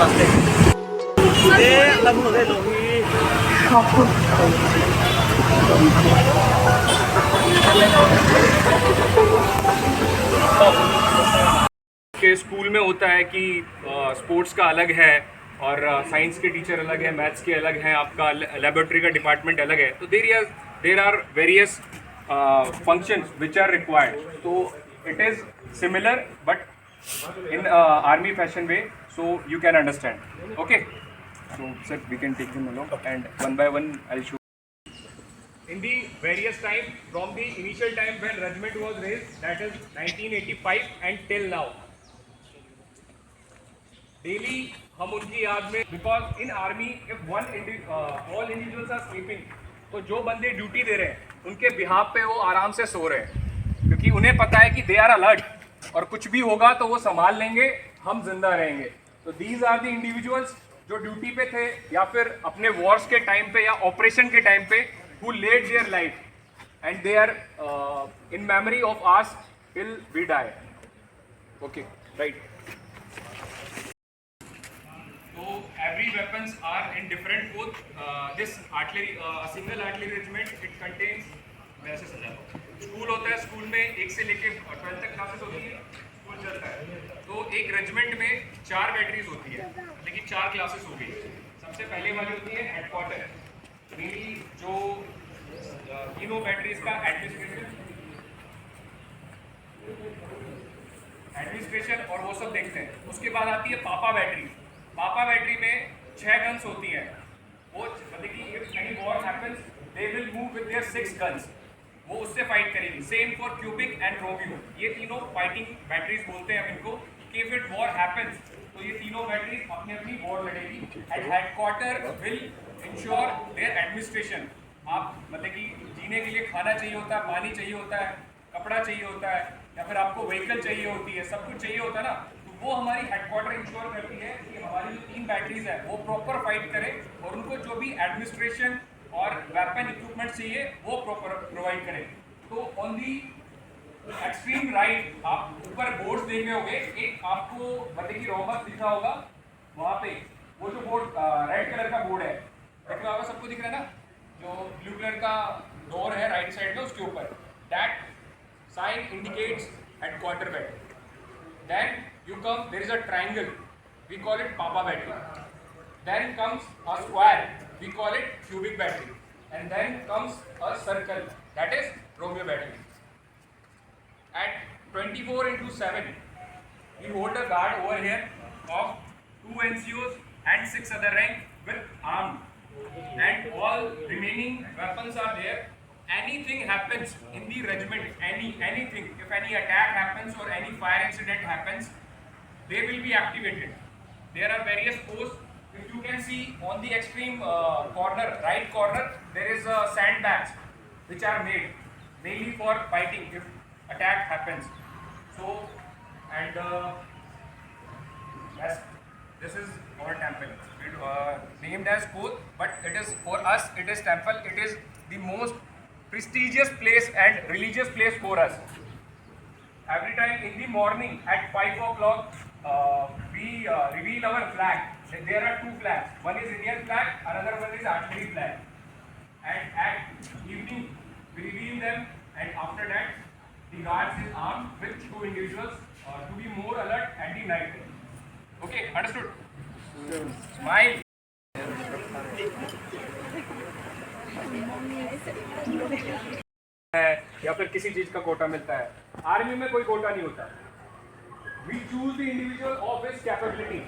वास्ते के स्कूल में होता है कि स्पोर्ट्स का अलग है और साइंस के टीचर अलग है, मैथ्स के अलग हैं, आपका लेबोरेटरी का डिपार्टमेंट अलग है. तो there are various functions which are required. So it is similar but in army fashion way, so you can understand. Okay, so sir, we can take them along and one by one I'll show. In the various time from the initial time when regiment was raised, that is 1985 and till now, daily हम उनकी याद में, because in army if all individuals are sleeping, तो जो बंदे duty दे रहे हैं उनके बिहाफ पे वो आराम से सो रहे हैं, क्योंकि उन्हें पता है कि दे आर अलर्ट और कुछ भी होगा तो वो संभाल लेंगे, हम जिंदा रहेंगे. तो दीज आर द इंडिविजुअल्स जो ड्यूटी पे थे या फिर अपने वॉर्स के टाइम पे या ऑपरेशन के टाइम पे, who led their life and they are in memory of us till we die. Okay, right. Every weapons are in different code. This artillery, single artillery regiment, it contains, वैसे समझा, school होता है, school में 1 से लेके 12 तक classes होती है, स्कूल चलता है. तो एक रेजिमेंट में 4 बैटरीज होती है, लेकिन 4 क्लासेस हो गई. सबसे पहले वाली होती है हेडक्वार्टर, मेनली जो तीनों बैटरीज का एडमिनिस्ट्रेशन और वो सब देखते हैं. उसके बाद आती है पापा बैटरी. पापा बैटरी में 6 गन्स होती हैं. वो मतलब कि if any war happens they will move with their 6 guns. वो उससे फाइट करेगी. Same for cubic and Romeo. ये तीनों फाइटिंग बैटरीज बोलते हैं हम इनको, कि इफ इट वॉर हैपेंस तो ये तीनों बैटरीज अपनी अपनी वॉर लड़ेगी. And headquarter will ensure there administration. आप मतलब कि जीने के लिए खाना चाहिए होता है, पानी चाहिए होता है, कपड़ा चाहिए होता है, या फिर आपको व्हीकल चाहिए होती है, सब कुछ चाहिए होता है ना. वो हमारी हेडक्वार्टर इंश्योर करती है कि हमारी जो 3 बैटरीज है वो प्रॉपर फाइट करे और उनको जो भी एडमिनिस्ट्रेशन और वेपन इक्विपमेंट चाहिए वो प्रॉपर प्रोवाइड करे. तो ऑन दी एक्सट्रीम राइट आप ऊपर बोर्ड्स देख रहे होंगे. एक आपको मतलब कि रोबस दिखा होगा वहाँ पे, वो जो बोर्ड रेड कलर का बोर्ड है, दिख रहा होगा, सबको दिख रहा है ना, जो ब्लू कलर का डोर है राइट साइड में, उसके ऊपर that sign indicates headquarter battery. Then you come, there is a triangle, we call it Papa battery. Then comes a square, we call it cubic battery. And then comes a circle, that is Romeo battery. At 24/7, we hold a guard over here of 2 NCOs and 6 other rank with armed. And all remaining weapons are there. Anything happens in the regiment, anything, if any attack happens or any fire incident happens, they will be activated. There are various posts. If you can see on the extreme corner, right corner, there is sandbags which are made mainly for fighting if attack happens. So, and this is our temple. Named as Koth, but it is, for us it is temple. It is the most prestigious place and religious place for us. Every time in the morning at 5 o'clock, we reveal our flag. There are 2 flags. One is Indian flag, another one is artillery flag. And at evening, we reveal them, and after that, the guards is armed with 2 individuals to be more alert at the night. Okay, understood? Smile. है या फिर किसी चीज का कोटा मिलता है. Army में कोई कोटा नहीं होता. We choose the individual of his capability.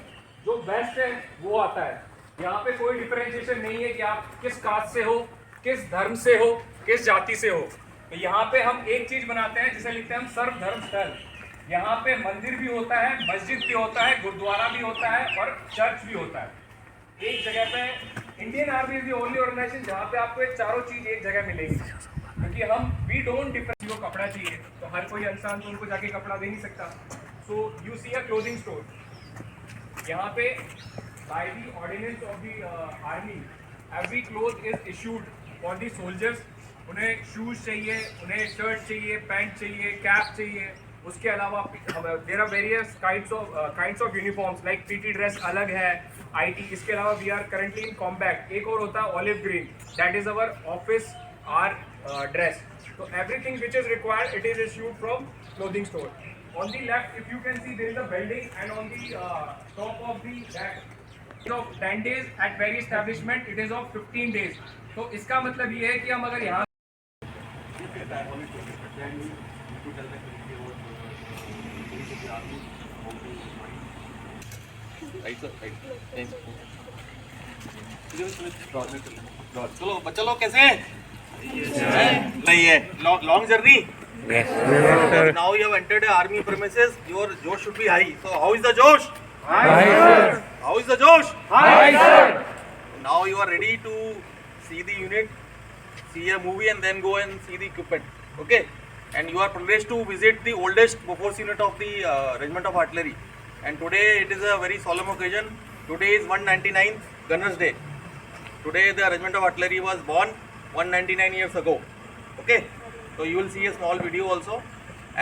जो बेस्ट है वो आता है. यहाँ पे कोई डिफरेंशिएशन नहीं है कि आप किस कास्ट से हो, किस धर्म से हो, किस जाति से हो. तो यहाँ पे हम एक चीज बनाते हैं जिसे लिखते हैं हम सर्व धर्म स्थल. यहाँ पे मंदिर भी होता है, मस्जिद भी होता है, गुरुद्वारा भी होता है और चर्च भी होता है एक जगह पे. Indian army is the only organisation जहाँ पे आपको ये चारों चीज एक जगह मिलेगी, क्योंकि हम वी डोंट डिफरेंस. को कपड़ा चाहिए तो हर कोई इंसान तो उनको जाके कपड़ा दे नहीं सकता. So you see a clothing store. यहाँ पे by the ordnance of the army every cloth is issued for the soldiers. उन्हें शूज चाहिए, उन्हें शर्ट चाहिए, पैंट चाहिए, कैप चाहिए, उसके अलावा there are various kinds of uniforms like PT dress अलग है, आईटी। इसके अलावा we are currently in combat. एक और होता है olive green, that is our officer dress. So everything which is required, it is issued from clothing store. On the left, if you can see, there is a building, and on the top of the that of 10 days at very establishment, it is of 15 days. तो इसका मतलब ये है कि हम अगर यहाँ चलो बच्चा लोग कैसे हैं? नहीं है long journey. Yes. Now you have entered the army premises. Your Josh should be high. So how is the Josh? High, sir. How is the Josh? High, sir. Now you are ready to see the unit, see a movie, and then go and see the equipment. Okay. And you are privileged to visit the oldest Bofors unit of the Regiment of Artillery. And today it is a very solemn occasion. Today is 199th Gunners Day. Today the Regiment of Artillery was born 199 years ago. Okay. So you will see a small video also.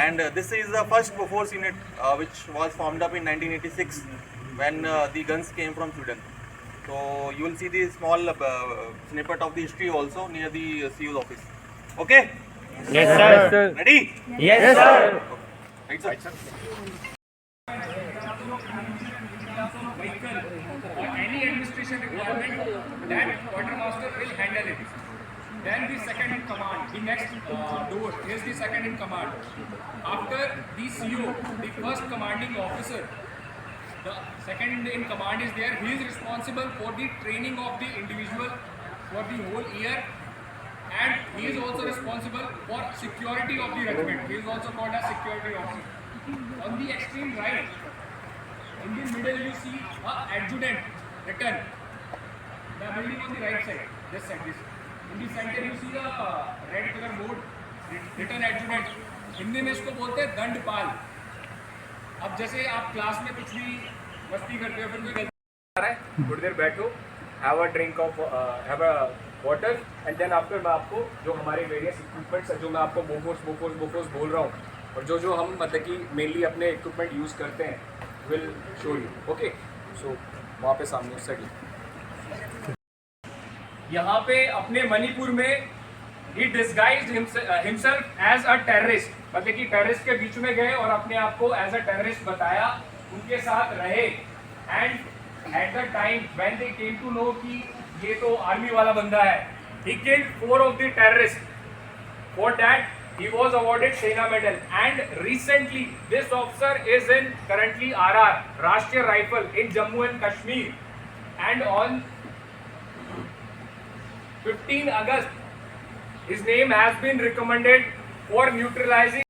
And this is the first Bofors unit which was formed up in 1986 when the guns came from Sweden. So you will see the small snippet of the history also near the CO's office. Okay. Yes, sir. Ready? Yes, sir. Right, sir. vehicle or any administration requirement, that quartermaster will handle it. Then the second in command, the next door is the second in command. After the CO, the first commanding officer, the second in command is there. He is responsible for the training of the individual for the whole year, and he is also responsible for security of the regiment. He is also called as security officer. On the extreme right, in the middle you see a adjutant written. The building on the right side, this side, this. In the center you see a red color board written adjutant. Hindi में इसको बोलते हैं दंडपाल. अब जैसे आप class में कुछ भी मस्ती करते हो, फिर कोई गलती आ रहा है, थोड़ी देर बैठो, have a drink of have a water, and then after मैं आपको जो हमारे वेरियस इक्विपमेंट्स है, जो मैं आपको बोफोर्स बोल रहा हूँ, और जो हम मतलब कि मेनली अपने इक्विपमेंट यूज़ करते हैं, विल शो यू. ओके. सो वहाँ पे सामने उस साइड यहाँ पे अपने मणिपुर में he disguised himself as a terrorist. मतलब कि टेररिस्ट के बीच में गए और अपने आप को एज अ टेररिस्ट बताया, उनके साथ रहे, and at the time when they came to know कि ये तो आर्मी वाला बंदा है, he killed 4 of the terrorists. For that he was awarded Sena Medal, and recently this officer is in currently RR, Rashtriya Rifle in Jammu and Kashmir, and on 15 August his name has been recommended for neutralizing